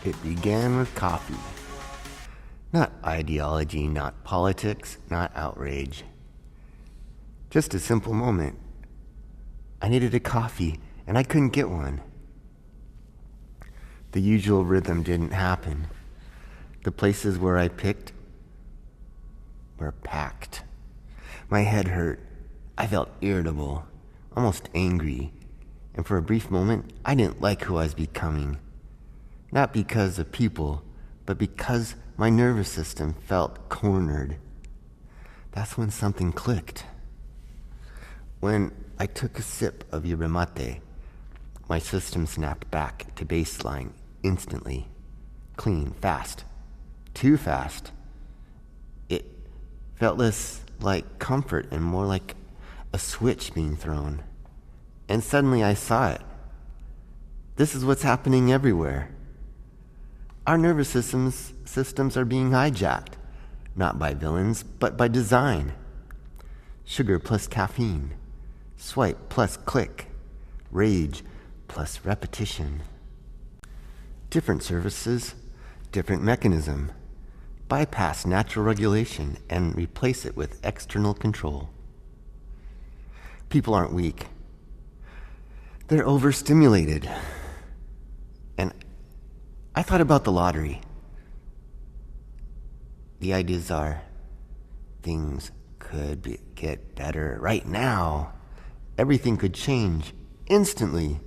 It began with coffee. Not ideology, not politics, not outrage. Just a simple moment. I needed a coffee, and I couldn't get one. The usual rhythm didn't happen. The places where I picked were packed. My head hurt. I felt irritable, almost angry, and for a brief moment, I didn't like who I was becoming. Not because of people, but because my nervous system felt cornered. That's when something clicked. When I took a sip of yerba mate, my system snapped back to baseline instantly. Clean, fast. Too fast. It felt less like comfort and more like a switch being thrown. And suddenly I saw it. This is what's happening everywhere. Our nervous systems are being hijacked, not by villains, but by design. Sugar plus caffeine, swipe plus click, rage plus repetition. Different services, different mechanism. Bypass natural regulation and replace it with external control. People aren't weak. They're overstimulated. And I thought about the lottery. The ideas are, things could get better right now. Everything could change instantly.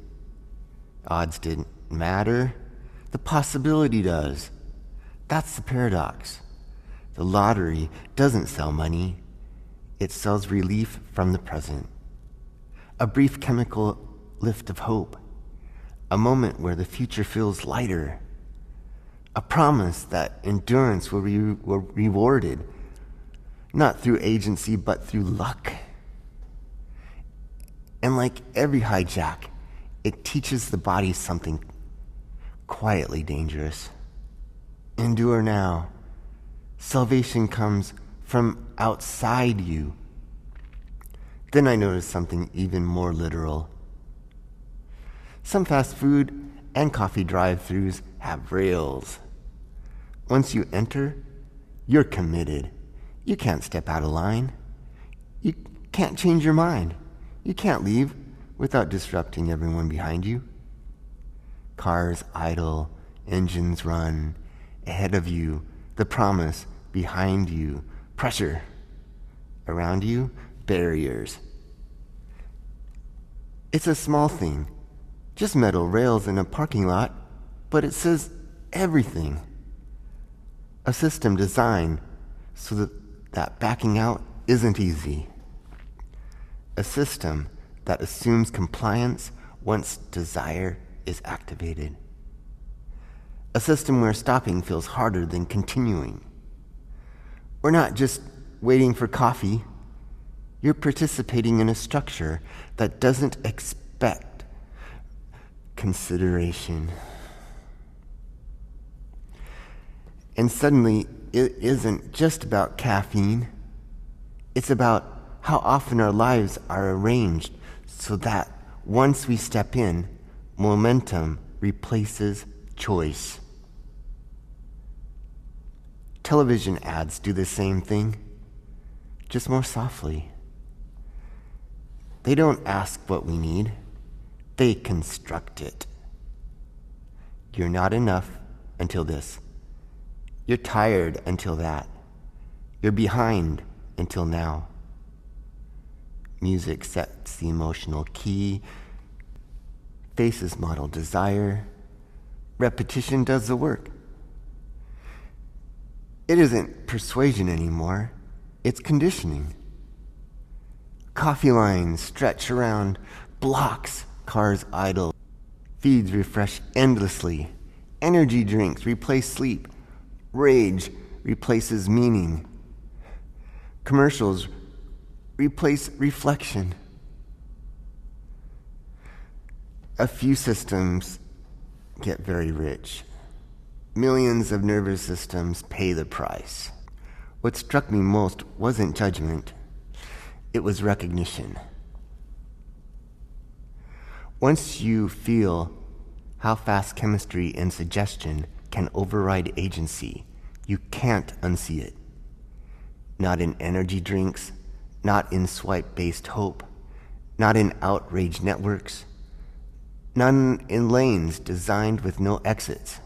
Odds didn't matter. The possibility does. That's the paradox. The lottery doesn't sell money. It sells relief from the present. A brief chemical lift of hope. A moment where the future feels lighter. A promise that endurance will be rewarded, not through agency, but through luck. And like every hijack, it teaches the body something quietly dangerous. Endure now. Salvation comes from outside you. Then I noticed something even more literal. Some fast food and coffee drive-thrus have rails. Once you enter, you're committed. You can't step out of line. You can't change your mind. You can't leave without disrupting everyone behind you. Cars idle, engines run. Ahead of you, the promise. Behind you, pressure. Around you, barriers. It's a small thing. Just metal rails in a parking lot, but it says everything. A system designed so that backing out isn't easy. A system that assumes compliance once desire is activated. A system where stopping feels harder than continuing. We're not just waiting for coffee. You're participating in a structure that doesn't expect consideration. And suddenly, it isn't just about caffeine. It's about how often our lives are arranged so that once we step in, momentum replaces choice. Television ads do the same thing, just more softly. They don't ask what we need. They construct it. You're not enough until this. You're tired until that. You're behind until now. Music sets the emotional key. Faces model desire. Repetition does the work. It isn't persuasion anymore. It's conditioning. Coffee lines stretch around blocks, cars idle. Feeds refresh endlessly. Energy drinks replace sleep. Rage replaces meaning. Commercials replace reflection. A few systems get very rich. Millions of nervous systems pay the price. What struck me most wasn't judgment. It was recognition. Once you feel how fast chemistry and suggestion can override agency. You can't unsee it. Not in energy drinks, not in swipe-based hope, not in outrage networks, none in lanes designed with no exits.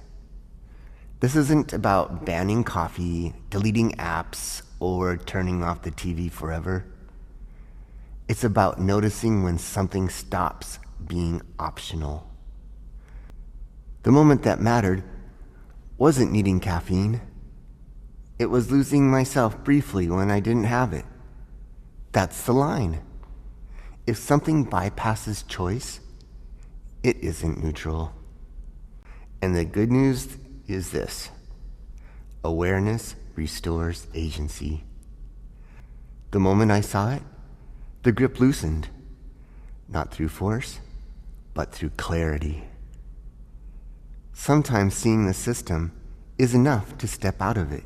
This isn't about banning coffee, deleting apps, or turning off the TV forever. It's about noticing when something stops being optional. The moment that mattered wasn't needing caffeine. It was losing myself briefly when I didn't have it. That's the line. If something bypasses choice, it isn't neutral. And the good news is this: awareness restores agency. The moment I saw it, the grip loosened, not through force, but through clarity. Sometimes seeing the system is enough to step out of it.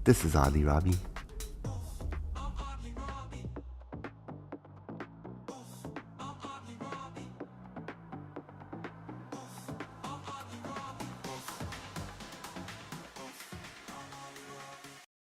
This is Oddly Robbie.